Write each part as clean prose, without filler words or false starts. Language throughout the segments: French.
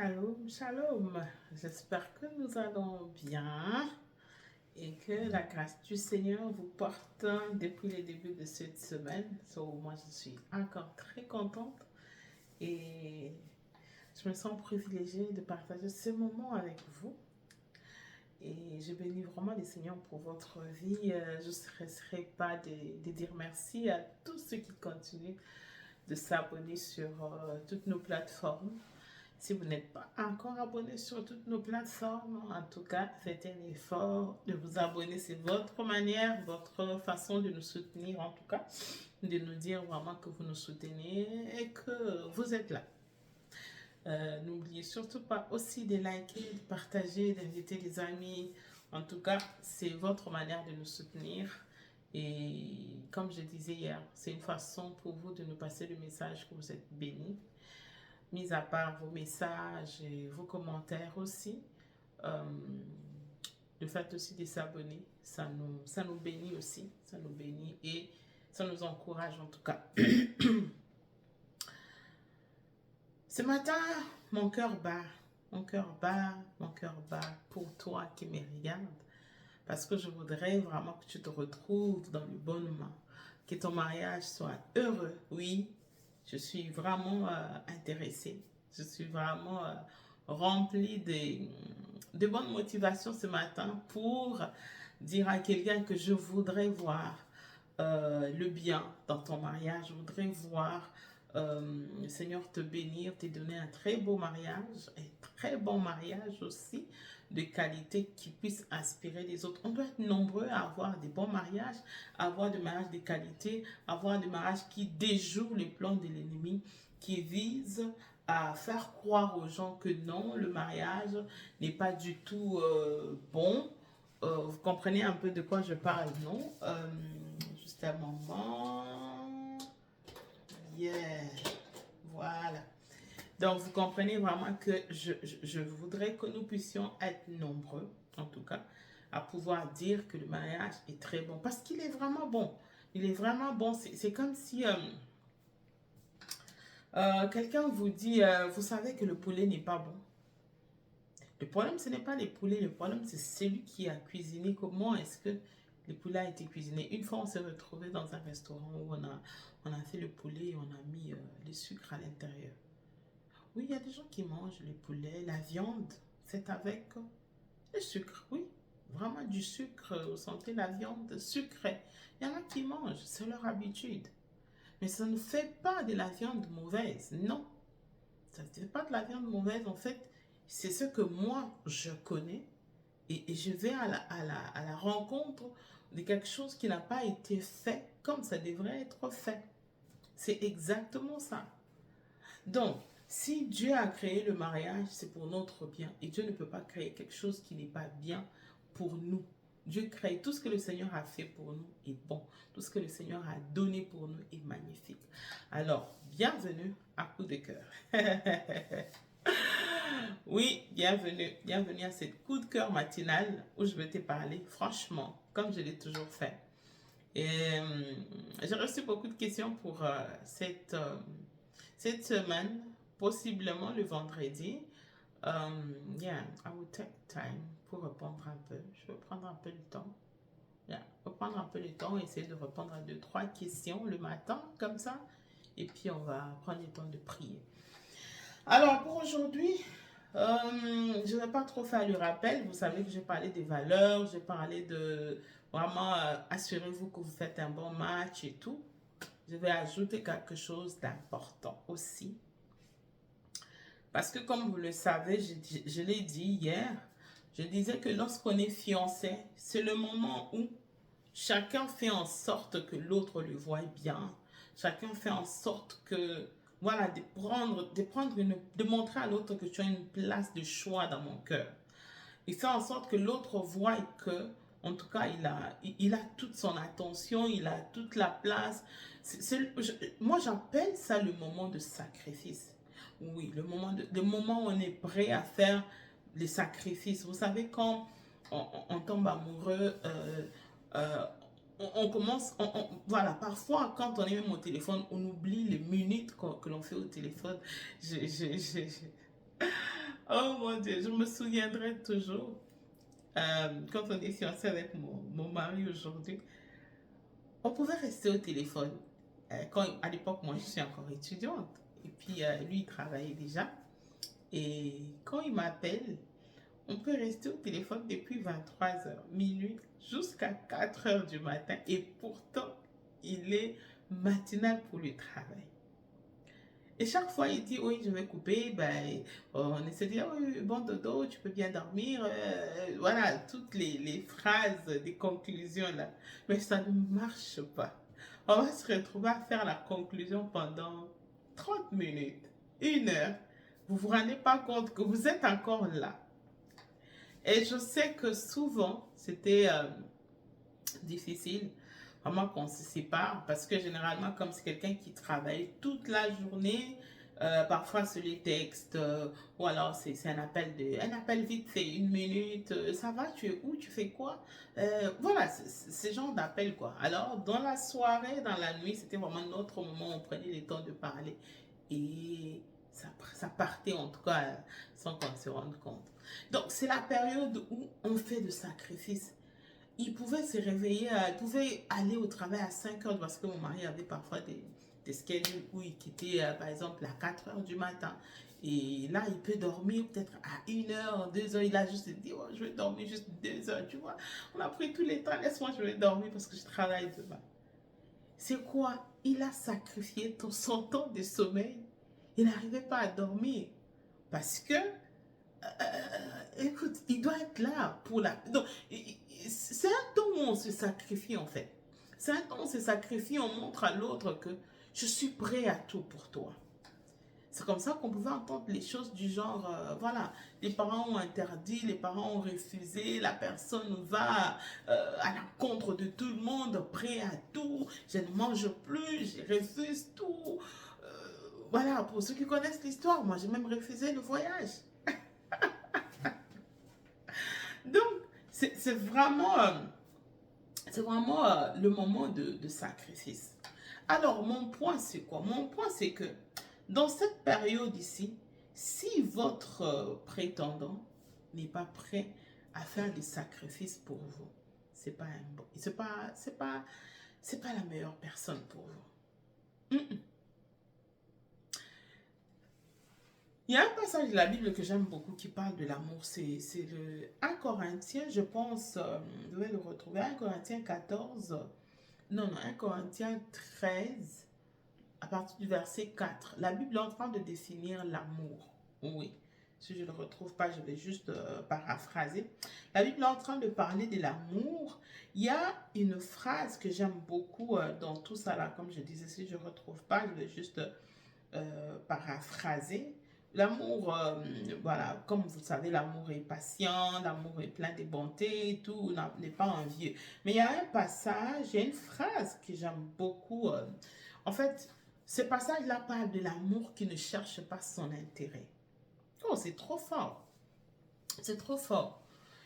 Shalom, shalom. J'espère que nous allons bien et que la grâce du Seigneur vous porte depuis le début de cette semaine. Moi, je suis encore très contente et je me sens privilégiée de partager ce moment avec vous. Et je bénis vraiment le Seigneur pour votre vie. Je ne cesserai pas de dire merci à tous ceux qui continuent de s'abonner sur toutes nos plateformes. Si vous n'êtes pas encore abonné sur toutes nos plateformes, en tout cas, faites un effort de vous abonner. C'est votre manière, votre façon de nous soutenir, en tout cas, de nous dire vraiment que vous nous soutenez et que vous êtes là. N'oubliez surtout pas aussi de liker, de partager, d'inviter des amis. En tout cas, c'est votre manière de nous soutenir. Et comme je disais hier, c'est une façon pour vous de nous passer le message que vous êtes bénis. Mis à part vos messages et vos commentaires aussi, le fait aussi de s'abonner, ça nous bénit aussi, ça nous bénit et ça nous encourage en tout cas. Ce matin, mon cœur bat, mon cœur bat, mon cœur bat pour toi qui me regardes, parce que je voudrais vraiment que tu te retrouves dans le bon moment, que ton mariage soit heureux, oui. Je suis vraiment intéressée. Je suis vraiment remplie de bonnes motivations ce matin pour dire à quelqu'un que je voudrais voir le bien dans ton mariage. Je voudrais voir le Seigneur te bénir, te donner un très beau mariage, un très bon mariage aussi, de qualité qui puisse inspirer les autres. On doit être nombreux à avoir des bons mariages, à avoir des mariages de qualité, avoir des mariages qui déjouent les plans de l'ennemi, qui visent à faire croire aux gens que non, le mariage n'est pas du tout bon. Vous comprenez un peu de quoi je parle, non? Juste un moment. Yeah. Voilà. Donc, vous comprenez vraiment que je voudrais que nous puissions être nombreux, en tout cas, à pouvoir dire que le mariage est très bon. Parce qu'il est vraiment bon. Il est vraiment bon. C'est comme si quelqu'un vous dit, vous savez que le poulet n'est pas bon. Le problème, ce n'est pas les poulets. Le problème, c'est celui qui a cuisiné. Comment est-ce que le poulet a été cuisiné? Une fois, on s'est retrouvé dans un restaurant où on a fait le poulet et on a mis le sucre à l'intérieur. Oui, il y a des gens qui mangent le poulet, la viande, c'est avec le sucre, oui. Vraiment du sucre, vous sentez la viande sucrée. Il y en a qui mangent, c'est leur habitude. Mais ça ne fait pas de la viande mauvaise, non. Ça ne fait pas de la viande mauvaise, en fait, c'est ce que moi, je connais. Et je vais à la rencontre de quelque chose qui n'a pas été fait comme ça devrait être fait. C'est exactement ça. Donc, si Dieu a créé le mariage, c'est pour notre bien. Et Dieu ne peut pas créer quelque chose qui n'est pas bien pour nous. Dieu crée tout ce que le Seigneur a fait pour nous est bon. Tout ce que le Seigneur a donné pour nous est magnifique. Alors, bienvenue à Coup de cœur. Oui, bienvenue. Bienvenue à cette Coup de cœur matinale où je vais te parler franchement, comme je l'ai toujours fait. Et j'ai reçu beaucoup de questions pour cette semaine, possiblement le vendredi. Yeah, I will take time pour répondre un peu. Je vais prendre un peu le temps. Yeah, reprendre un peu le temps, essayer de répondre à 2-3 questions le matin, comme ça. Et puis, on va prendre le temps de prier. Alors, pour aujourd'hui, je ne vais pas trop faire le rappel. Vous savez que j'ai parlé des valeurs, j'ai parlé de vraiment assurez-vous que vous faites un bon match et tout. Je vais ajouter quelque chose d'important aussi. Parce que comme vous le savez, je l'ai dit hier, je disais que lorsqu'on est fiancé, c'est le moment où chacun fait en sorte que l'autre le voie bien. Chacun fait en sorte que, voilà, de montrer à l'autre que tu as une place de choix dans mon cœur. Il fait en sorte que l'autre voie que, en tout cas, il a toute son attention, il a toute la place. Moi, j'appelle ça le moment de sacrifice. Oui, le moment où on est prêt à faire les sacrifices. Vous savez, quand on tombe amoureux, euh, on commence, voilà, parfois quand on est même au téléphone, on oublie les minutes que l'on fait au téléphone. Oh mon Dieu, je me souviendrai toujours, quand on est fiancé avec mon mari aujourd'hui, on pouvait rester au téléphone. À l'époque, moi, je suis encore étudiante. Et puis, lui, il travaillait déjà. Et quand il m'appelle, on peut rester au téléphone depuis 23 h, minuit, jusqu'à 4 h du matin. Et pourtant, il est matinal pour le travail. Et chaque fois, il dit, oui, je vais couper. Ben, on essaie de dire, oui, bon dodo, tu peux bien dormir. Voilà, toutes les phrases, des conclusions là. Mais ça ne marche pas. On va se retrouver à faire la conclusion pendant 30 minutes, 1 heure. Vous vous rendez pas compte que vous êtes encore là. Et je sais que souvent, c'était difficile, vraiment qu'on se sépare, parce que généralement, comme c'est quelqu'un qui travaille toute la journée, parfois sur les textes, ou alors c'est un appel vite fait, 1 minute, ça va, tu es où, tu fais quoi? Voilà, c'est genre d'appel quoi. Alors, dans la soirée, dans la nuit, c'était vraiment notre moment où on prenait le temps de parler, et ça partait en tout cas sans qu'on se rende compte. Donc, c'est la période où on fait de sacrifices. Il pouvait se réveiller, il pouvait aller au travail à 5 heures parce que mon mari avait parfois des schedules où il quittait par exemple à 4 heures du matin. Et là, il peut dormir peut-être à 1 heure, 2 heures. Il a juste dit, oh, je vais dormir juste 2 heures, tu vois. On a pris tous les temps, laisse-moi, je vais dormir parce que je travaille demain. C'est quoi? Il a sacrifié son temps de sommeil. Il n'arrivait pas à dormir parce que écoute, il doit être là pour la... Donc, c'est un temps où on se sacrifie en fait. C'est un temps où on se sacrifie, on montre à l'autre que je suis prêt à tout pour toi. C'est comme ça qu'on pouvait entendre les choses du genre, voilà, les parents ont interdit, les parents ont refusé, la personne va à l'encontre de tout le monde, prêt à tout, je ne mange plus, je refuse tout. Voilà, pour ceux qui connaissent l'histoire, moi j'ai même refusé le voyage. Donc, c'est vraiment le moment de sacrifice. Alors, mon point, c'est quoi? Mon point, c'est que dans cette période ici, si votre prétendant n'est pas prêt à faire des sacrifices pour vous, c'est pas un bon, c'est pas la meilleure personne pour vous. Il y a un passage de la Bible que j'aime beaucoup qui parle de l'amour. C'est le 1 Corinthiens, je pense, je vais le retrouver. 1 Corinthiens 14, non, 1 Corinthiens 13, à partir du verset 4. La Bible est en train de définir l'amour. Oui, si je ne le retrouve pas, je vais juste paraphraser. La Bible est en train de parler de l'amour. Il y a une phrase que j'aime beaucoup dans tout ça là. Comme je disais, si je ne retrouve pas, je vais juste paraphraser. L'amour, voilà, comme vous savez, l'amour est patient, l'amour est plein de bonté, tout n'est pas envieux. Mais il y a un passage, il y a une phrase que j'aime beaucoup. En fait, ce passage-là parle de l'amour qui ne cherche pas son intérêt. Oh, c'est trop fort. C'est trop fort.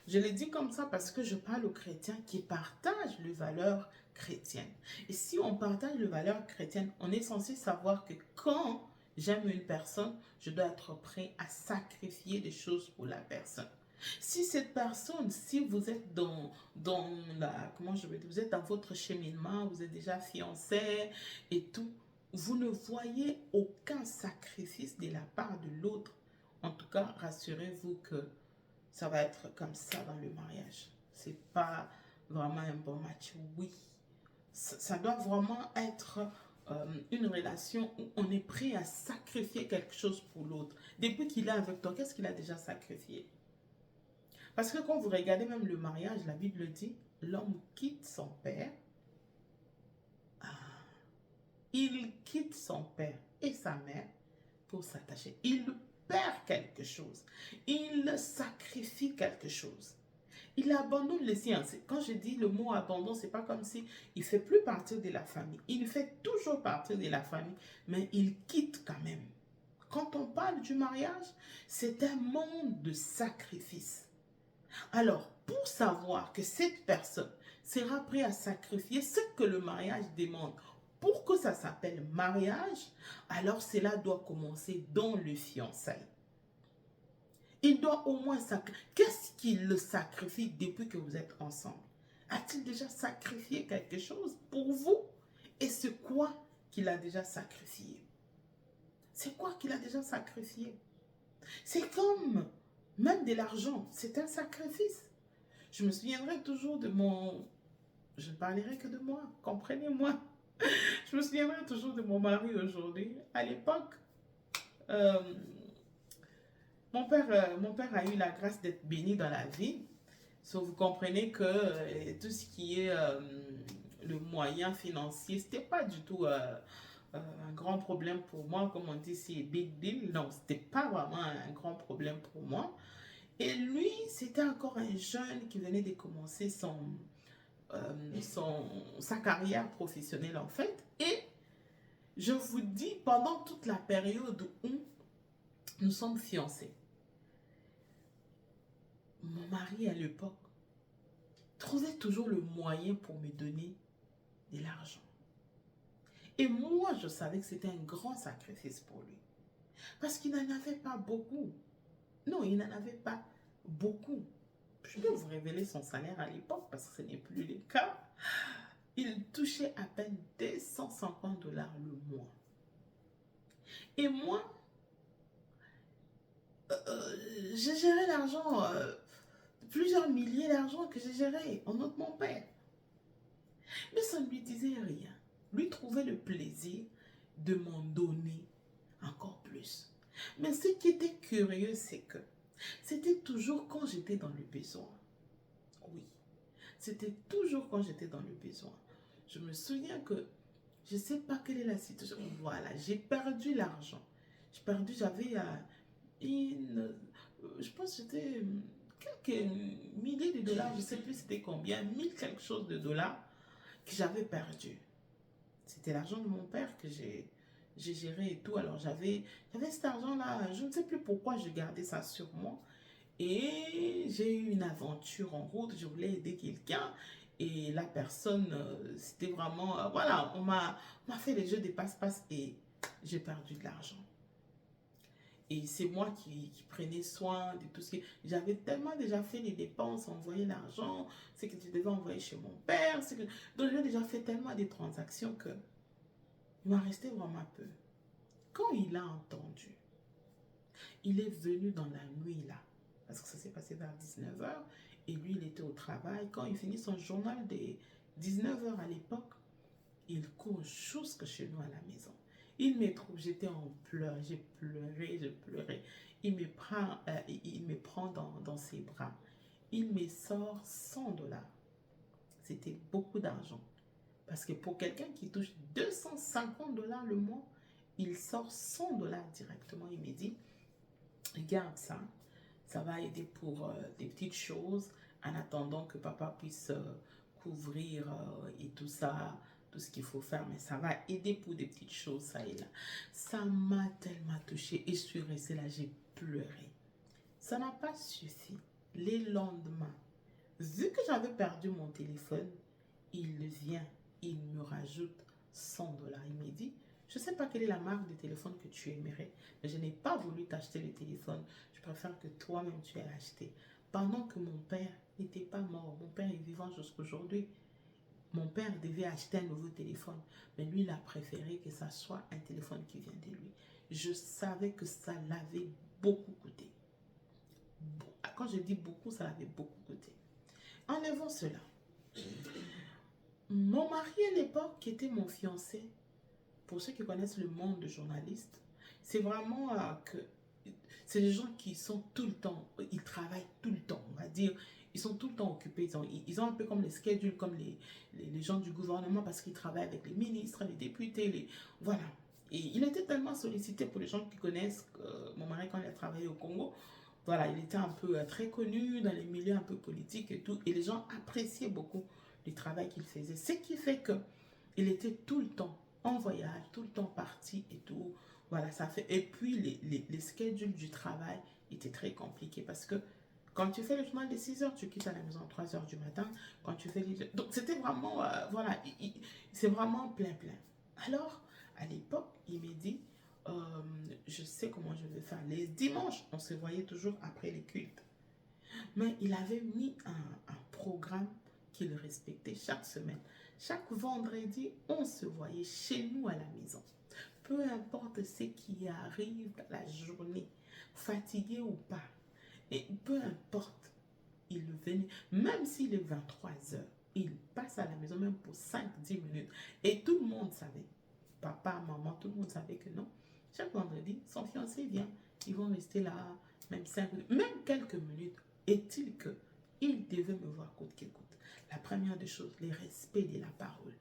Je le dis comme ça parce que je parle aux chrétiens qui partagent les valeurs chrétiennes. Et si on partage les valeurs chrétiennes, on est censé savoir que quand j'aime une personne, je dois être prêt à sacrifier des choses pour la personne. Si cette personne, si vous êtes dans la, comment je vais dire, vous êtes dans votre cheminement, vous êtes déjà fiancé et tout, vous ne voyez aucun sacrifice de la part de l'autre. En tout cas, rassurez-vous que ça va être comme ça dans le mariage. C'est pas vraiment un bon match. Oui, ça doit vraiment être une relation où on est prêt à sacrifier quelque chose pour l'autre. Depuis qu'il est avec toi, qu'est-ce qu'il a déjà sacrifié? Parce que quand vous regardez même le mariage, la Bible dit, l'homme quitte son père. Ah, il quitte son père et sa mère pour s'attacher. Il perd quelque chose. Il sacrifie quelque chose. Il abandonne les siens. Quand je dis le mot abandon, c'est pas comme si il fait plus partie de la famille. Il fait toujours partie de la famille, mais il quitte quand même. Quand on parle du mariage, c'est un monde de sacrifice. Alors, pour savoir que cette personne sera prête à sacrifier ce que le mariage demande pour que ça s'appelle mariage, alors cela doit commencer dans le fiançailles. Il doit au moins sacrifier. Qu'est-ce qu'il le sacrifie depuis que vous êtes ensemble? A-t-il déjà sacrifié quelque chose pour vous? Et c'est quoi qu'il a déjà sacrifié? C'est quoi qu'il a déjà sacrifié? C'est comme même de l'argent, c'est un sacrifice. Je me souviendrai toujours de mon... Je ne parlerai que de moi, comprenez-moi. Je me souviendrai toujours de mon mari aujourd'hui. À l'époque, euh, mon père a eu la grâce d'être béni dans la vie. So, vous comprenez que tout ce qui est le moyen financier, c'était pas du tout un grand problème pour moi. Comme on dit, c'est big deal. Non, c'était pas vraiment un grand problème pour moi. Et lui, c'était encore un jeune qui venait de commencer sa carrière professionnelle en fait. Et je vous dis, pendant toute la période où nous sommes fiancés, mon mari à l'époque trouvait toujours le moyen pour me donner de l'argent. Et moi, je savais que c'était un grand sacrifice pour lui. Parce qu'il n'en avait pas beaucoup. Non, il n'en avait pas beaucoup. Je peux vous révéler son salaire à l'époque parce que ce n'est plus le cas. Il touchait à peine 250 dollars le mois. Et moi, j'ai géré l'argent, plusieurs milliers d'argent que j'ai géré en nom de mon père. Mais ça ne lui disait rien. Lui trouvait le plaisir de m'en donner encore plus. Mais ce qui était curieux, c'est que c'était toujours quand j'étais dans le besoin. Oui, c'était toujours quand j'étais dans le besoin. Je me souviens que je ne sais pas quelle est la situation. Voilà, j'ai perdu l'argent. J'avais je pense que c'était quelques milliers de dollars, je ne sais plus c'était combien, 1000 quelque chose de dollars que j'avais perdu. C'était l'argent de mon père que j'ai géré et tout. Alors j'avais cet argent-là, je ne sais plus pourquoi je gardais ça sur moi. Et j'ai eu une aventure en route, je voulais aider quelqu'un. Et la personne, c'était vraiment, voilà, on m'a fait les jeux des passe-passe et j'ai perdu de l'argent. Et c'est moi qui prenais soin de tout ce que... J'avais tellement déjà fait les dépenses, envoyé l'argent, ce que tu devais envoyer chez mon père. Donc j'ai déjà fait tellement de transactions que il m'a resté vraiment peu. Quand il a entendu, il est venu dans la nuit là, parce que ça s'est passé vers 19h, et lui il était au travail. Quand il finit son journal des 19h à l'époque, il court jusque chez nous à la maison. Il me trouve, j'étais en pleurs, j'ai pleuré, je pleurais. Il me prend dans ses bras. Il me sort 100 dollars. C'était beaucoup d'argent. Parce que pour quelqu'un qui touche 250 dollars le mois, il sort 100 dollars directement. Il me dit, regarde ça, ça va aider pour des petites choses en attendant que papa puisse couvrir et tout ça, tout ce qu'il faut faire, mais ça va aider pour des petites choses, ça et là. Ça m'a tellement touchée et je suis restée là, j'ai pleuré. Ça n'a pas suffi. Les lendemains, vu que j'avais perdu mon téléphone, il vient, il me rajoute 100 dollars. Il me dit, je ne sais pas quelle est la marque de téléphone que tu aimerais, mais je n'ai pas voulu t'acheter le téléphone. Je préfère que toi-même tu aies acheté. Pendant que mon père n'était pas mort, mon père est vivant jusqu'aujourd'hui. Mon père devait acheter un nouveau téléphone, mais lui, il a préféré que ça soit un téléphone qui vient de lui. Je savais que ça l'avait beaucoup coûté. Bon, quand je dis beaucoup, ça l'avait beaucoup coûté. Enlevons cela. Mon mari à l'époque, qui était mon fiancé, pour ceux qui connaissent le monde de journaliste, c'est vraiment que c'est des gens qui sont tout le temps, ils travaillent tout le temps, on va dire, ils sont tout le temps occupés, ils ont un peu comme les schedules, comme les gens du gouvernement, parce qu'ils travaillent avec les ministres, les députés, voilà. Et il était tellement sollicité pour les gens qui connaissent mon mari quand il a travaillé au Congo. Voilà, il était un peu très connu dans les milieux un peu politiques et tout, et les gens appréciaient beaucoup le travail qu'il faisait. Ce qui fait que il était tout le temps en voyage, tout le temps parti et tout. Voilà, ça fait. Et puis, les schedules du travail étaient très compliqués parce que quand tu fais le chemin de 6 heures, tu quittes à la maison à 3 heures du matin. Quand tu fais donc, c'était vraiment, voilà, c'est vraiment plein. Alors, à l'époque, il m'a dit, je sais comment je vais faire. Les dimanches, on se voyait toujours après les cultes. Mais il avait mis un programme qu'il respectait chaque semaine. Chaque vendredi, on se voyait chez nous à la maison. Peu importe ce qui arrive dans la journée, fatigué ou pas, et peu importe, il venait, même s'il est 23 heures, il passe à la maison même pour 5-10 minutes. Et tout le monde savait, papa, maman, tout le monde savait que non. Chaque vendredi, son fiancé vient, ils vont rester là, même 5 minutes, même quelques minutes. Est-il que il devait me voir coûte qu'il coûte. La première des choses, le respect de la parole.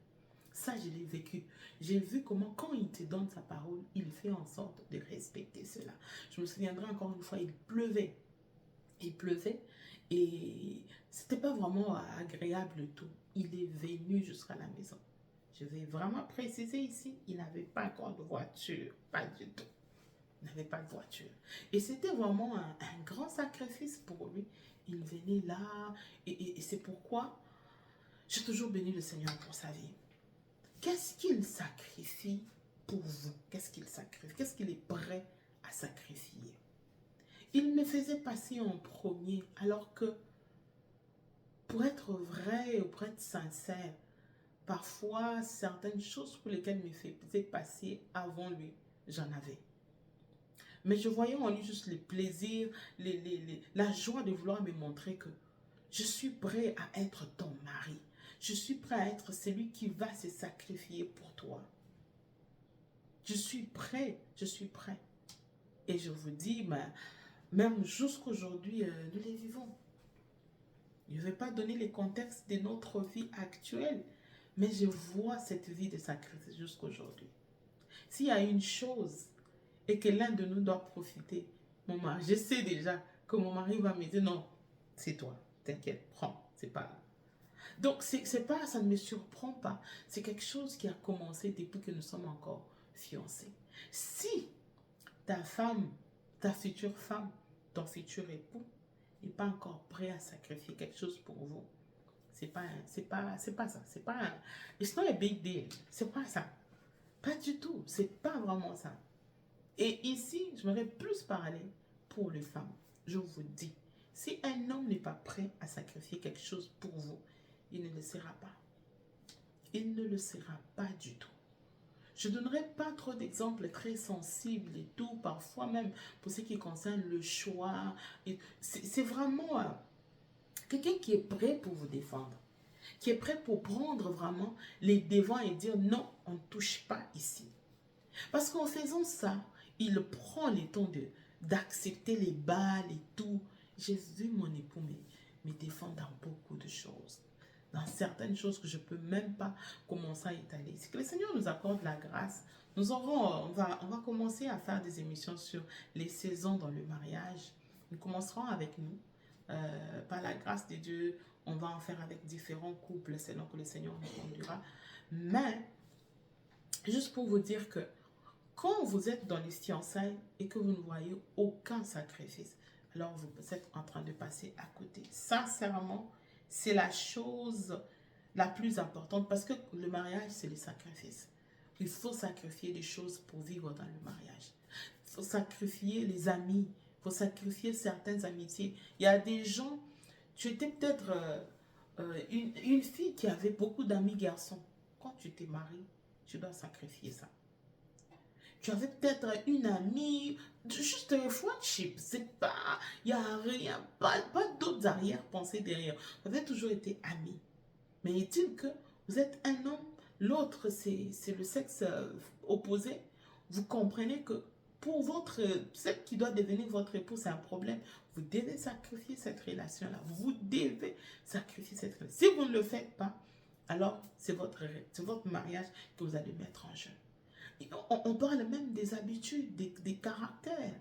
Ça, je l'ai vécu. J'ai vu comment, quand il te donne sa parole, il fait en sorte de respecter cela. Je me souviendrai encore une fois, il pleuvait. Il pleuvait et c'était pas vraiment agréable tout. Il est venu jusqu'à la maison. Je vais vraiment préciser ici, il n'avait pas encore de voiture. Pas du tout. Il n'avait pas de voiture. Et c'était vraiment un grand sacrifice pour lui. Il venait là et c'est pourquoi j'ai toujours béni le Seigneur pour sa vie. Qu'est-ce qu'il sacrifie pour vous? Qu'est-ce qu'il sacrifie? Qu'est-ce qu'il est prêt à sacrifier? Il me faisait passer en premier, alors que pour être vrai ou pour être sincère, parfois certaines choses pour lesquelles il me faisait passer avant lui, j'en avais. Mais je voyais en lui juste les plaisirs, la joie de vouloir me montrer que je suis prêt à être ton mari. Je suis prêt à être celui qui va se sacrifier pour toi. Je suis prêt, je suis prêt. Et je vous dis, même jusqu'aujourd'hui, nous les vivons. Je ne vais pas donner les contextes de notre vie actuelle, mais je vois cette vie de sacrifice jusqu'aujourd'hui. S'il y a une chose et que l'un de nous doit profiter, mon mari, je sais déjà que mon mari va me dire non, c'est toi, t'inquiète, prends, c'est pas là. Donc, c'est pas, ça ne me surprend pas. C'est quelque chose qui a commencé depuis que nous sommes encore fiancés. Si ta femme, ta future femme, ton futur époux n'est pas encore prêt à sacrifier quelque chose pour vous, c'est pas ça. C'est pas un, it's not a big deal. C'est pas ça. Pas du tout. C'est pas vraiment ça. Et ici, je m'aurais plus parlé pour les femmes. Je vous dis, si un homme n'est pas prêt à sacrifier quelque chose pour vous, il ne le sera pas. Il ne le sera pas du tout. Je ne donnerai pas trop d'exemples très sensibles et tout, parfois même pour ce qui concerne le choix. C'est vraiment quelqu'un qui est prêt pour vous défendre, qui est prêt pour prendre vraiment les devants et dire non, on ne touche pas ici. Parce qu'en faisant ça, il prend le temps d'accepter les balles et tout. J'ai vu mon époux me défendre dans beaucoup de choses. Dans certaines choses que je ne peux même pas commencer à étaler. C'est que le Seigneur nous accorde la grâce. On va commencer à faire des émissions sur les saisons dans le mariage. Nous commencerons avec nous. Par la grâce de Dieu, on va en faire avec différents couples selon que le Seigneur nous conduira. Mais, juste pour vous dire que quand vous êtes dans les fiançailles et que vous ne voyez aucun sacrifice, alors vous êtes en train de passer à côté. Sincèrement, c'est la chose la plus importante parce que le mariage, c'est le sacrifice. Il faut sacrifier des choses pour vivre dans le mariage. Il faut sacrifier les amis. Il faut sacrifier certaines amitiés. Il y a des gens, tu étais peut-être une fille qui avait beaucoup d'amis garçons. Quand tu t'es marié, tu dois sacrifier ça. Tu avais peut-être une amie, juste un friendship, c'est pas, il n'y a rien, pas d'autres arrière-pensées derrière. Vous avez toujours été amis. Mais est-il que vous êtes un homme, l'autre c'est le sexe opposé, vous comprenez que pour celle qui doit devenir votre époux, c'est un problème. Vous devez sacrifier cette relation-là. Vous devez sacrifier cette relation. Si vous ne le faites pas, alors c'est votre mariage que vous allez mettre en jeu. On parle même des habitudes, des caractères.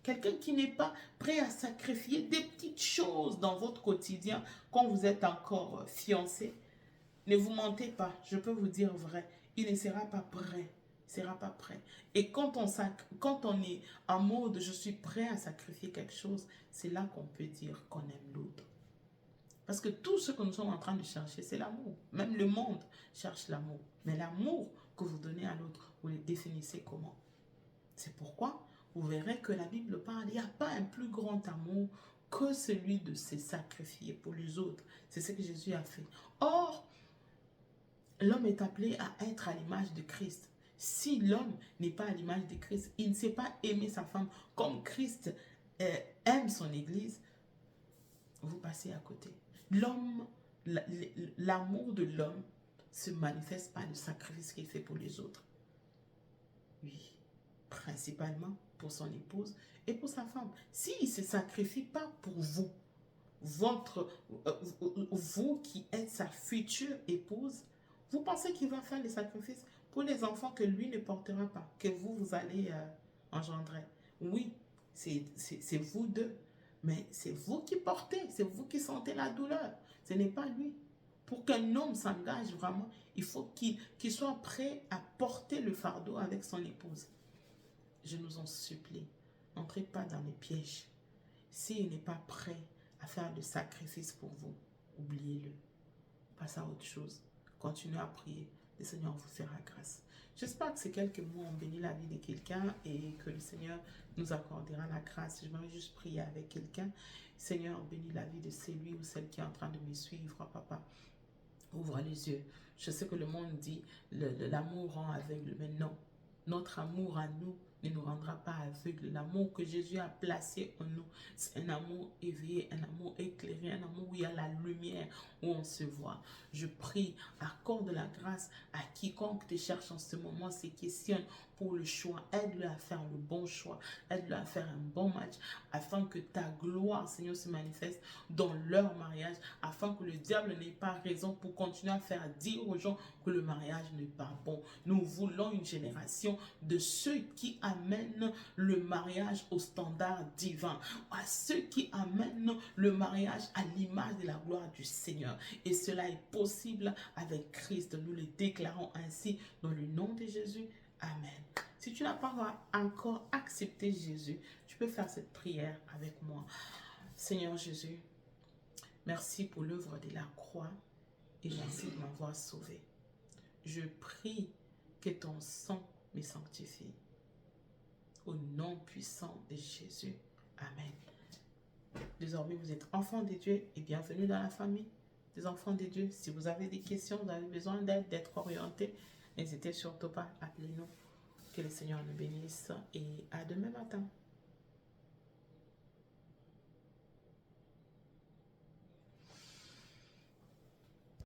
Quelqu'un qui n'est pas prêt à sacrifier des petites choses dans votre quotidien quand vous êtes encore fiancé. Ne vous mentez pas, je peux vous dire vrai, il ne sera pas prêt. Il ne sera pas prêt. Et quand on est en mode je suis prêt à sacrifier quelque chose, c'est là qu'on peut dire qu'on aime l'autre. Parce que tout ce que nous sommes en train de chercher, c'est l'amour. Même le monde cherche l'amour. Mais l'amour que vous donnez à l'autre, vous le définissez comment? C'est pourquoi vous verrez que la Bible parle, il n'y a pas un plus grand amour que celui de se sacrifier pour les autres. C'est ce que Jésus a fait. Or, l'homme est appelé à être à l'image de Christ. Si l'homme n'est pas à l'image de Christ, il ne sait pas aimer sa femme comme Christ aime son Église, vous passez à côté. L'homme, l'amour de l'homme se manifeste par le sacrifice qu'il fait pour les autres. Oui, principalement pour son épouse et pour sa femme. S'il ne se sacrifie pas pour vous, vous qui êtes sa future épouse, vous pensez qu'il va faire les sacrifices pour les enfants que lui ne portera pas, que vous allez engendrer. Oui, c'est vous deux, mais c'est vous qui portez, c'est vous qui sentez la douleur, ce n'est pas lui. Pour qu'un homme s'engage vraiment, il faut qu'il soit prêt à porter le fardeau avec son épouse. Je nous en supplie, n'entrez pas dans les pièges. S'il n'est pas prêt à faire de sacrifice pour vous, oubliez-le. Passez à autre chose. Continuez à prier. Le Seigneur vous fera grâce. J'espère que ces quelques mots ont béni la vie de quelqu'un et que le Seigneur nous accordera la grâce. Je vais juste prier avec quelqu'un. Seigneur, bénis la vie de celui ou celle qui est en train de me suivre, papa. Ouvre les yeux. Je sais que le monde dit l'amour rend aveugle, mais non. Notre amour à nous ne nous rendra pas aveugles. L'amour que Jésus a placé en nous, c'est un amour éveillé, un amour éclairé, un amour où il y a la lumière, où on se voit. Je prie, accorde la grâce à quiconque te cherche en ce moment, se questionne pour le choix. Aide-le à faire le bon choix. Aide-le à faire un bon match, afin que ta gloire, Seigneur, se manifeste dans leur mariage, afin que le diable n'ait pas raison pour continuer à faire dire aux gens que le mariage n'est pas bon. Nous voulons une génération de ceux qui amènent le mariage au standard divin, à ceux qui amènent le mariage à l'image de la gloire du Seigneur. Et cela est possible avec Christ. Nous le déclarons ainsi dans le nom de Jésus. Amen. Si tu n'as pas encore accepté Jésus, tu peux faire cette prière avec moi. Seigneur Jésus, merci pour l'œuvre de la croix et merci de m'avoir sauvé. Je prie que ton sang me sanctifie. Au nom puissant de Jésus. Amen. Désormais, vous êtes enfants de Dieu et bienvenue dans la famille des enfants de Dieu. Si vous avez des questions, vous avez besoin d'aide, d'être orienté, n'hésitez surtout pas, appelez-nous. Que le Seigneur nous bénisse et à demain matin.